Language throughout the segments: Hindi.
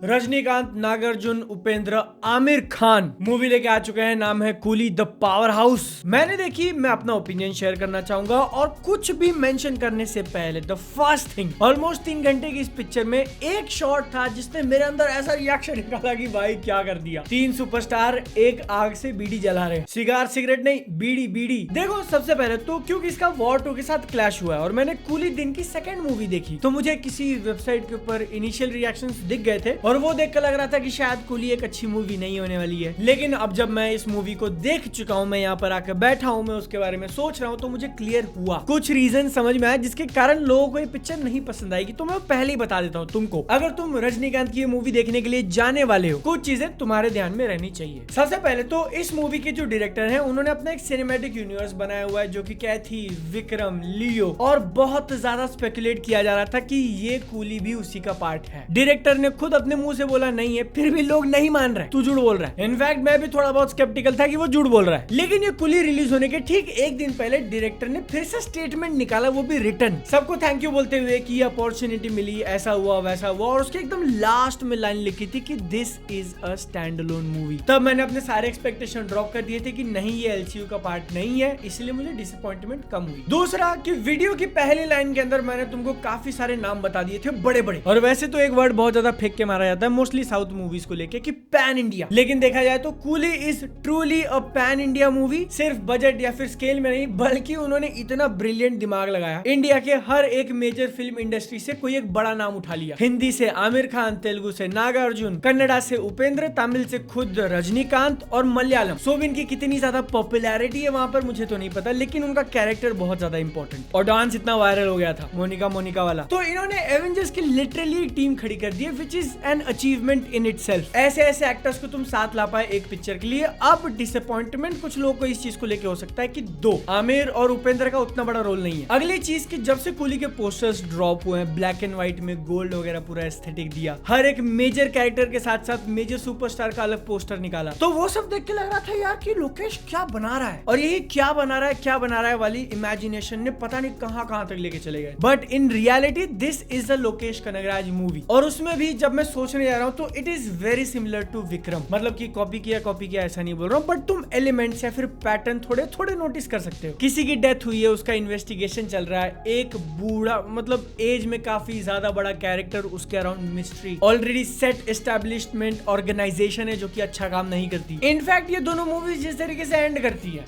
रजनीकांत, नागार्जुन, उपेंद्र, आमिर खान मूवी लेके आ चुके हैं। नाम है कूली द पावर हाउस। मैंने देखी, मैं अपना ओपिनियन शेयर करना चाहूंगा। और कुछ भी मेंशन करने से पहले द फर्स्ट थिंग, ऑलमोस्ट 3 घंटे की इस पिक्चर में एक शॉट था जिसने मेरे अंदर ऐसा रिएक्शन निकाला कि भाई क्या कर दिया। 3 सुपरस्टार एक आग से बीड़ी जला रहे, सिगार सिगरेट नहीं, बीड़ी बीड़ी। देखो सबसे पहले तो क्योंकि इसका वॉर 2 के साथ क्लैश हुआ है और मैंने कूली दिन की सेकंड मूवी देखी, तो मुझे किसी वेबसाइट के ऊपर इनिशियल रिएक्शंस दिख गए थे और वो देखकर लग रहा था कि शायद कूली एक अच्छी मूवी नहीं होने वाली है। लेकिन अब जब मैं इस मूवी को देख चुका हूँ, मैं यहाँ पर आकर बैठा हूँ, मैं उसके बारे में सोच रहा हूँ, तो मुझे क्लियर हुआ, कुछ रीजन समझ में आया जिसके कारण लोगों को ये पिक्चर नहीं पसंद आएगी। तो मैं पहले ही बता देता हूँ तुमको, अगर तुम रजनीकांत की ये मूवी देखने के लिए जाने वाले हो, कुछ चीजें तुम्हारे ध्यान में रहनी चाहिए। सबसे पहले तो इस मूवी के जो डायरेक्टर है, उन्होंने अपना एक सिनेमैटिक यूनिवर्स बनाया हुआ है, जो कि कैथी, विक्रम, लियो, और बहुत ज्यादा स्पेकुलेट किया जा रहा था कि ये कूली भी उसी का पार्ट है। डायरेक्टर ने खुद अपने मुंह से बोला नहीं है, फिर भी लोग नहीं मान रहे, तू झूठ बोल रहा है। इनफैक्ट मैं भी थोड़ा बहुत स्केप्टिकल था कि वो झूठ बोल रहा है। लेकिन ये कूली रिलीज होने के ठीक एक दिन पहले डायरेक्टर ने फिर से स्टेटमेंट निकाला, वो भी रिटन, सबको थैंक यू बोलते हुए कि अपॉर्चुनिटी मिली, ऐसा हुआ वैसा हुआ, और उसके एकदम लास्ट में लाइन लिखी थी कि this is a stand alone movie. तब मैंने अपने सारे एक्सपेक्टेशन ड्रॉप कर दिए थे कि नहीं, ये एलसीयू का पार्ट नहीं है, इसलिए मुझे डिसअपॉइंटमेंट कम हुई। दूसरा कि वीडियो की पहली लाइन के अंदर मैंने तुमको काफी सारे नाम बता दिए थे बड़े बड़े, और वैसे तो एक वर्ड बहुत ज्यादा फेंक के मारा जाता है मोस्टली साउथ मूवीज को लेके कि पैन इंडिया, लेकिन देखा जाए तो coolie is truly a pan India movie. सिर्फ बजट या फिर स्केल में नहीं, बल्कि उन्होंने इतना ब्रिलियंट दिमाग लगाया, इंडिया के हर एक मेजर फिल्म इंडस्ट्री से कोई एक बड़ा नाम उठा लिया। हिंदी से आमिर खान, तेलुगु से नागार्जुन, कन्नड़ा से उपेंद्र, तमिल से खुद रजनीकांत, और मलयालम सोबिन की कितनी ज्यादा पॉपुलैरिटी है वहां पर मुझे तो नहीं पता, लेकिन उनका कैरेक्टर बहुत ज्यादा इंपॉर्टेंट, और डांस इतना वायरल हो गया था मोनिका वाला। तो इन्होंने एवेंजर्स की लिटरली टीम खड़ी कर दी, which is an achievement in itself. ऐसे एक्टर्स को तुम साथ ला पाए एक पिक्चर के लिए। अब डिसअपॉइंटमेंट कुछ लोगों को इस चीज को लेके हो सकता है कि आमिर और उपेंद्र का उतना बड़ा रोल नहीं है। अगली चीज कि जब से कूली के पोस्टर्स ड्रॉप हुए हैं, ब्लैक एंड व्हाइट में गोल्ड वगैरह पूरा एस्थेटिक दिया, हर एक मेजर कैरेक्टर के साथ साथ मेजर सुपरस्टार का अलग पोस्टर निकाला, तो वो सब देख के लग रहा था यार कि लोकेश क्या बना रहा है, और यही क्या बना रहा है वाली इमेजिनेशन ने पता नहीं कहां तक लेके चले गए। But in reality this is the Lokesh Kanagaraj movie, और उसमें भी जब मैं सोचने जा रहा हूं तो it is very similar to Vikram. मतलब कि कॉपी किया ऐसा नहीं बोल रहा हूं, बट तुम एलिमेंट्स या फिर पैटर्न थोड़े नोटिस कर सकते हो। किसी की डेथ हुई है, उसका इन्वेस्टिगेशन चल रहा है, एक बूढ़ा मतलब एज में काफी ज्यादा बड़ा कैरेक्टर, उसके around mystery, already set establishment organisation है जो कि अच्छा काम नहीं करती। इनफैक्ट ये दोनों मूवीज जिस तरीके से एंड करती है,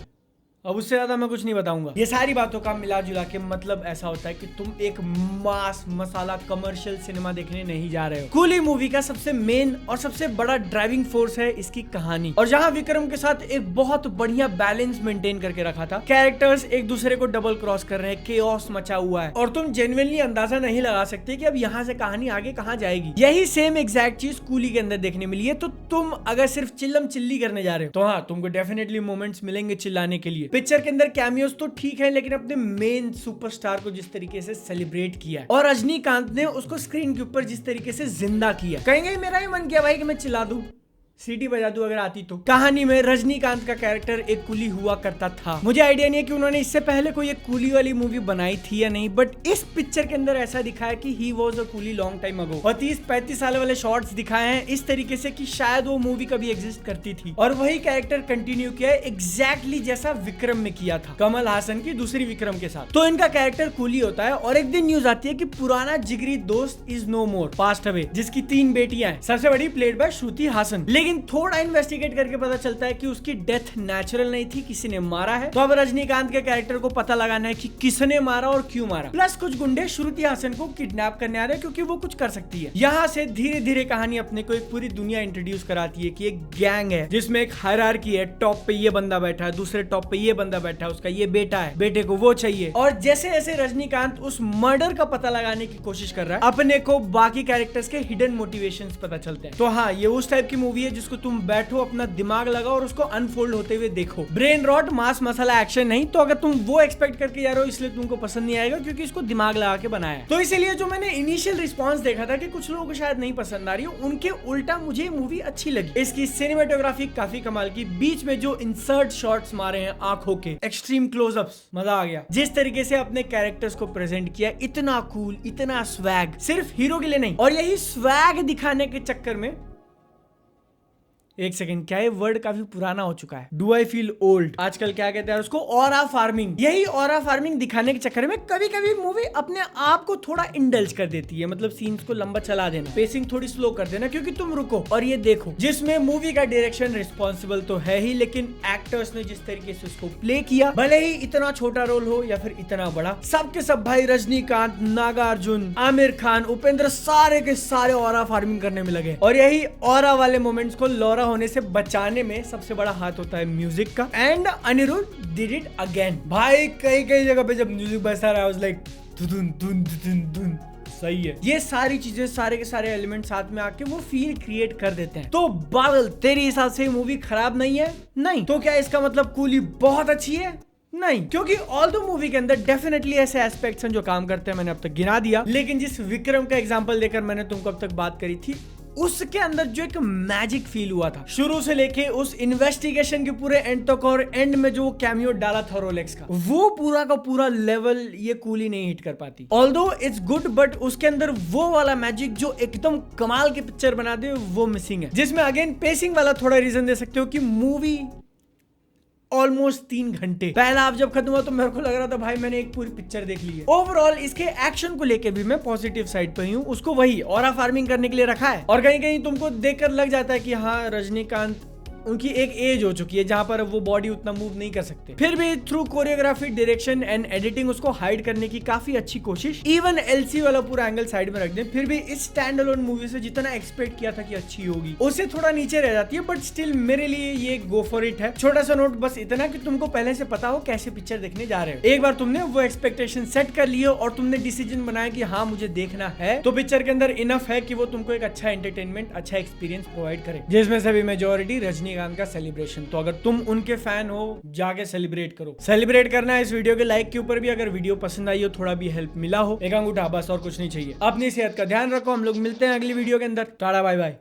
अब उससे ज्यादा मैं कुछ नहीं बताऊंगा। ये सारी बातों का मिला जुला के मतलब ऐसा होता है कि तुम एक मास मसाला कमर्शियल सिनेमा देखने नहीं जा रहे हो। कूली मूवी का सबसे मेन और सबसे बड़ा ड्राइविंग फोर्स है इसकी कहानी, और जहां विक्रम के साथ एक बहुत बढ़िया बैलेंस मेंटेन करके रखा था, कैरेक्टर्स एक दूसरे को डबल क्रॉस कर रहे हैं, केओस मचा हुआ है, और तुम जेन्युइनली अंदाजा नहीं लगा सकते कि अब यहाँ से कहानी आगे कहाँ जाएगी। यही सेम एग्जैक्ट चीज कूली के अंदर देखने मिली है। तो तुम अगर सिर्फ चिल्लम चिल्ली करने जा रहे हो तो हाँ, तुमको डेफिनेटली मोमेंट्स मिलेंगे चिल्लाने के लिए। पिक्चर के अंदर कैमियोस तो ठीक है, लेकिन अपने मेन सुपरस्टार को जिस तरीके से सेलिब्रेट किया और रजनीकांत ने उसको स्क्रीन के ऊपर जिस तरीके से जिंदा किया, कहीं मेरा ही मन किया भाई कि मैं चिल्ला दूं, सीटी बजा दूं अगर आती तो। कहानी में रजनीकांत का कैरेक्टर एक कूली हुआ करता था। मुझे आइडिया नहीं है कि उन्होंने इससे पहले कोई एक कूली वाली मूवी बनाई थी या नहीं, बट इस पिक्चर के अंदर ऐसा दिखाया कि he was a coolie long time ago, और 30-35 साल वाले शॉट्स दिखाए हैं इस तरीके से कि शायद वो मूवी कभी एग्जिस्ट करती थी, और वही कैरेक्टर कंटिन्यू किया है एग्जैक्टली जैसा विक्रम में किया था, कमल हासन की दूसरी विक्रम के साथ। तो इनका कैरेक्टर कूली होता है, और एक दिन न्यूज आती है कि पुराना जिगरी दोस्त is no more, passed away, जिसकी 3 बेटियां हैं, सबसे बड़ी प्लेड बाय श्रुति हासन। लेकिन थोड़ा इन्वेस्टिगेट करके पता चलता है कि उसकी डेथ नेचुरल नहीं थी, किसी ने मारा है। तो अब रजनीकांत के कैरेक्टर को पता लगाना है कि किसने मारा और क्यों मारा। प्लस कुछ गुंडे श्रुति हासन को किडनैप करने आ रहे हैं क्योंकि वो कुछ कर सकती है। यहाँ से धीरे धीरे कहानी अपने को एक पूरी दुनिया इंट्रोड्यूस कराती है कि एक गैंग है जिसमें एक हायरार्की है, टॉप पे ये बंदा बैठा है, दूसरे टॉप पे ये बंदा बैठा है, उसका ये बेटा है, बेटे को वो चाहिए, और जैसे जैसे रजनीकांत उस मर्डर का पता लगाने की कोशिश कर रहा है, अपने को बाकी कैरेक्टर्स के हिडन मोटिवेशंस पता चलते हैं। तो हाँ, ये उस टाइप की मूवी है जिसको तुम बैठो, अपना दिमाग लगाओ और उसको अनफोल्ड होते हुए देखो। ब्रेन रॉट, मास मसाला एक्शन नहीं। तो अगर तुम वो एक्सपेक्ट करके जा रहे हो इसलिए तुमको पसंद नहीं आएगा, क्योंकि इसको दिमाग लगा के बनाया है। तो इसीलिए जो मैंने इनिशियल रिस्पॉन्स देखा था कि कुछ लोगों को शायद नहीं पसंद आ रही है, उनके उल्टा मुझे मूवी अच्छी लगी। इसकी सिनेमेटोग्राफी काफी कमाल की, बीच में जो इंसर्ट शॉट्स मारे हैं आंखों के, एक्सट्रीम क्लोजअप्स, मजा आ गया। जिस तरीके से अपने कैरेक्टर्स को प्रेजेंट किया, इतना कूल, इतना स्वैग, सिर्फ हीरो के लिए नहीं। और यही स्वैग दिखाने के चक्कर में, एक सेकंड, क्या ये वर्ड काफी पुराना हो चुका है? Do I feel old? आजकल क्या कहते हैं उसको, ऑरा फार्मिंग। यही ऑरा फार्मिंग दिखाने के चक्कर में कभी कभी मूवी अपने आप को थोड़ा इंडल्ज कर देती है। मतलब सीन्स को लंबा चला देना, पेसिंग थोड़ी स्लो कर देना, क्योंकि तुम रुको और ये देखो। जिसमें मूवी का डायरेक्शन रिस्पॉन्सिबल तो है ही, लेकिन एक्टर्स ने जिस तरीके से उसको प्ले किया, भले ही इतना छोटा रोल हो या फिर इतना बड़ा, सबके सब भाई रजनीकांत, नागार्जुन, आमिर खान, उपेंद्र, सारे के सारे ऑरा फार्मिंग करने में लगे। और यही ऑरा वाले मोमेंट्स को लौरा होने से बचाने में सबसे बड़ा हाथ होता है म्यूजिक का। And Anirudh did it again. भाई कई कई जगह पे जब म्यूजिक बजता रहा, I was like, धुन धुन धुन धुन, सही है। ये सारी चीजें, सारे के सारे एलिमेंट साथ में आके वो फील क्रिएट कर देते हैं। तो बादल, तेरे हिसाब से मूवी खराब नहीं है? नहीं। तो क्या इसका मतलब कूली बहुत अच्छी है? नहीं, क्योंकि ऑल द मूवी के अंदर डेफिनेटली ऐसे एस्पेक्ट्स हैं जो काम करते हैं, मैंने अब तक गिना दिया। लेकिन जिस विक्रम का एग्जांपल देकर मैंने तुमको अब तक बात करी थी, उसके अंदर जो एक मैजिक फील हुआ था शुरू से लेके उस इन्वेस्टिगेशन के पूरे एंड तक, और एंड में जो कैमियो डाला था रोलेक्स का, वो पूरा का पूरा लेवल ये कूली नहीं हिट कर पाती। ऑल्दो इट्स गुड, बट उसके अंदर वो वाला मैजिक जो एकदम कमाल की पिक्चर बना दे, वो मिसिंग है। जिसमें अगेन पेसिंग वाला थोड़ा रीजन दे सकते हो कि मूवी ऑलमोस्ट 3 घंटे, पहला हाफ जब खत्म हुआ तो मेरे को लग रहा था भाई मैंने एक पूरी पिक्चर देख ली है। ओवरऑल इसके एक्शन को लेके भी मैं पॉजिटिव साइड पे ही हूँ। उसको वही ऑरा फार्मिंग करने के लिए रखा है, और कहीं कहीं तुमको देखकर लग जाता है कि हाँ, रजनीकांत, उनकी एक एज हो चुकी है जहां पर वो बॉडी उतना मूव नहीं कर सकते। फिर भी through choreography, direction and editing उसको हाइड करने की काफी अच्छी कोशिश। इवन एलसी वाला पूरा एंगल साइड में रख दें, फिर भी इस स्टैंड अलोन मूवी से जितना एक्सपेक्ट किया था कि अच्छी होगी, उससे थोड़ा नीचे रह जाती है। बट स्टिल मेरे लिए ये गो फॉर इट है। छोटा सा नोट बस इतना कि तुमको पहले से पता हो कैसे पिक्चर देखने जा रहे हो। एक बार तुमने वो एक्सपेक्टेशन सेट कर लिए और तुमने डिसीजन बनाया कि हाँ मुझे देखना है, तो पिक्चर के अंदर इनफ है कि वो तुमको एक अच्छा एंटरटेनमेंट, अच्छा एक्सपीरियंस प्रोवाइड करे, जिसमें से भी मेजोरिटी रजनीकांत का सेलिब्रेशन। तो अगर तुम उनके फैन हो, जाके सेलिब्रेट करो। सेलिब्रेट करना है इस वीडियो के लाइक के ऊपर भी। अगर वीडियो पसंद आई हो, थोड़ा भी हेल्प मिला हो, एक अंगूठा बस, और कुछ नहीं चाहिए। अपनी सेहत का ध्यान रखो। हम लोग मिलते हैं अगली वीडियो के अंदर। Tata bye bye.